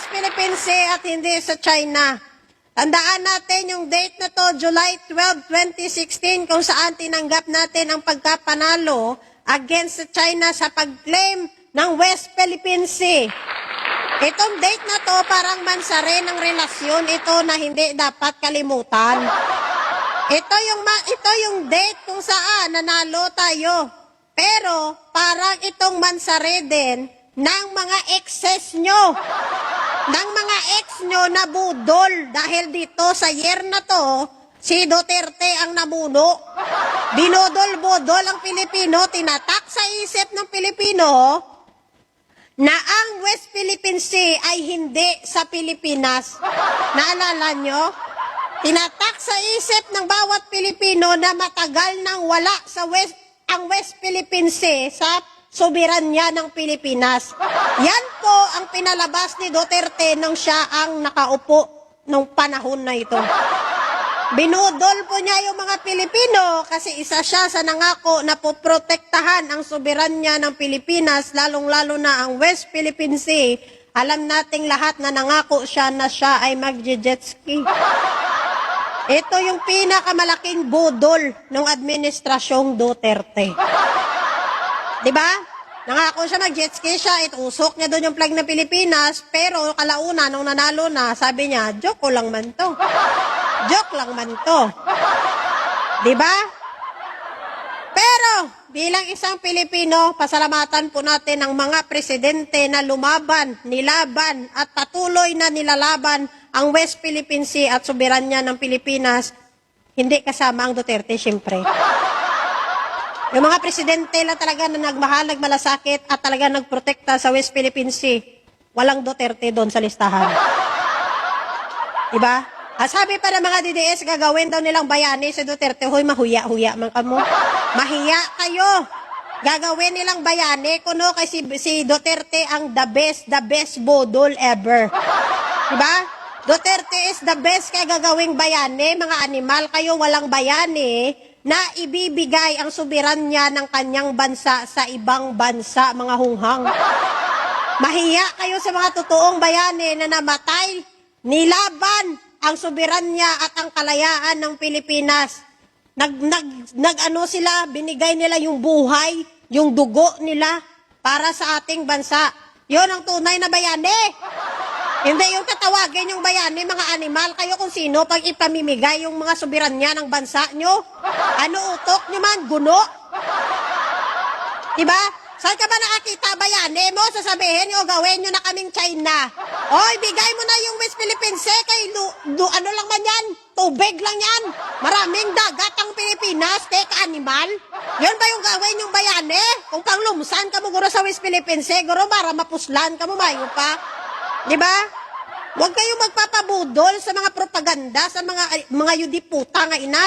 West Philippine Sea at hindi sa China. Tandaan natin yung date na to, July 12, 2016, kung saan tinanggap natin ang pagkapanalo against sa China sa pag-claim ng West Philippine Sea. Itong date na to parang mansare ng relasyon ito na hindi dapat kalimutan. Ito yung date kung saan nanalo tayo. Pero parang itong mansare din ng mga exes nyo. Ng mga ex nyo na budol dahil dito sa year na to, si Duterte ang namuno. Binudol-budol ang Pilipino, tinatak sa isip ng Pilipino na ang West Philippine Sea ay hindi sa Pilipinas. Naalala nyo? Tinatak sa isip ng bawat Pilipino na matagal nang wala sa ang West Philippine Sea sa soberanya ng Pilipinas. Yan po ang pinalabas ni Duterte nang siya ang nakaupo nung panahon na ito. Binudol po niya yung mga Pilipino kasi isa siya sa nangako na poprotektahan ang soberanya ng Pilipinas, lalong-lalo na ang West Philippine Sea. Alam nating lahat na nangako siya na siya ay mag-jet ski. Ito yung pinakamalaking budol ng administrasyong Duterte. Diba? Nangako siya mag-jet ski siya, itusok niya doon yung flag ng Pilipinas, pero kalauna, nung nanalo na, sabi niya, joke ko lang man to. Joke lang man to. Diba? Pero, bilang isang Pilipino, pasalamatan po natin ang mga presidente na lumaban, nilaban, at patuloy na nilalaban ang West Philippine Sea at soberanya ng Pilipinas, hindi kasama ang Duterte, siyempre. Yung mga presidente na talaga na nagmahal, nagmalasakit at talaga nagprotekta sa West Philippine Sea, walang Duterte doon sa listahan. Diba? Sabi pa ng mga DDS, gagawin daw nilang bayani si Duterte. Hoy, mahuya-huya man kamo. Mahiya kayo. Gagawin nilang bayani kuno kasi si Duterte ang the best bodol ever. Diba? Duterte is the best kaya gagawing bayani. Mga animal kayo, walang bayani na ibibigay ang soberanya ng kanyang bansa sa ibang bansa, mga hunghang. Mahiya kayo sa mga totoong bayani na namatay, nilaban ang soberanya at ang kalayaan ng Pilipinas. Sila, binigay nila yung buhay, yung dugo nila para sa ating bansa. Yun ang tunay na bayani. Hindi yung tatawagin yung bayani, mga animal kayo kung sino pag ipamimigay yung mga soberanya ng bansa nyo. Ano utok nyo man? Guno? Diba? Saan ka ba nakakita bayani mo? Sasabihin nyo, gawin nyo na kaming China. Oy, bigay mo na yung West Philippine Sea kay ano lang man yan? Tubig lang yan. Maraming dagat ang Pilipinas, teka animal. Yun ba yung gawin yung bayani? Kung panglumsan ka mo guro sa West Philippine Sea, guro para mapuslan ka mo mayo pa. Diba? Huwag kayong magpapabudol sa mga propaganda, sa mga yudiputa nga ina.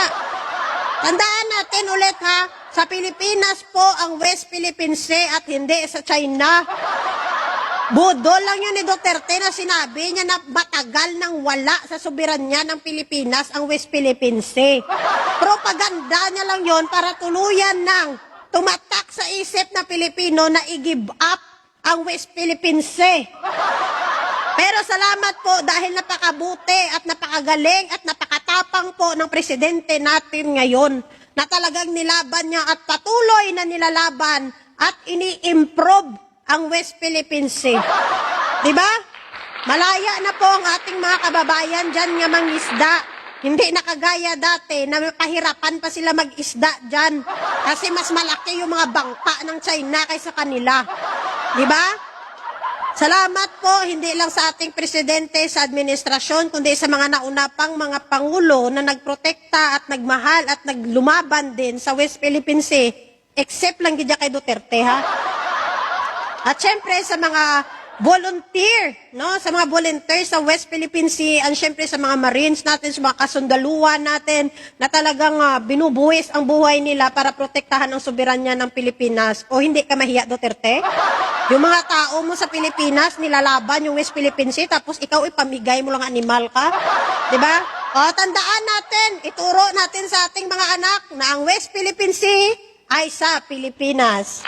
Tandaan natin ulit ha, sa Pilipinas po ang West Philippine Sea at hindi sa China. Budol lang yun ni Duterte na sinabi niya na matagal nang wala sa soberanya ng Pilipinas ang West Philippine Sea. Propaganda niya lang yun para tuluyan ng tumatak sa isip na Pilipino na i-give up ang West Philippine Sea. Pero salamat po dahil napakabuti at napakagaling at napakatapang po ng presidente natin ngayon na talagang nilaban niya at patuloy na nilalaban at ini-improve ang West Philippine Sea. Diba? Malaya na po ang ating mga kababayan dyan nga mangisda. Hindi na kagaya dati na pahirapan pa sila mag-isda dyan kasi mas malaki yung mga bangka ng China kaysa kanila. Diba? Salamat po, hindi lang sa ating presidente sa administrasyon, kundi sa mga nauna pang mga pangulo na nagprotekta at nagmahal at naglumaban din sa West Philippine Sea, except lang gidya kay Duterte, ha? At syempre sa mga volunteer, no? Sa mga volunteers sa West Philippine Sea, at syempre sa mga Marines natin, sa mga kasundaluhan natin, na talagang binubuwis ang buhay nila para protektahan ang soberanya ng Pilipinas. O hindi ka mahiya, Duterte? Yung mga tao mo sa Pilipinas, nilalaban yung West Philippine Sea, tapos ikaw ipamigay mo lang animal ka. Diba? O, tandaan natin, ituro natin sa ating mga anak na ang West Philippine Sea ay sa Pilipinas.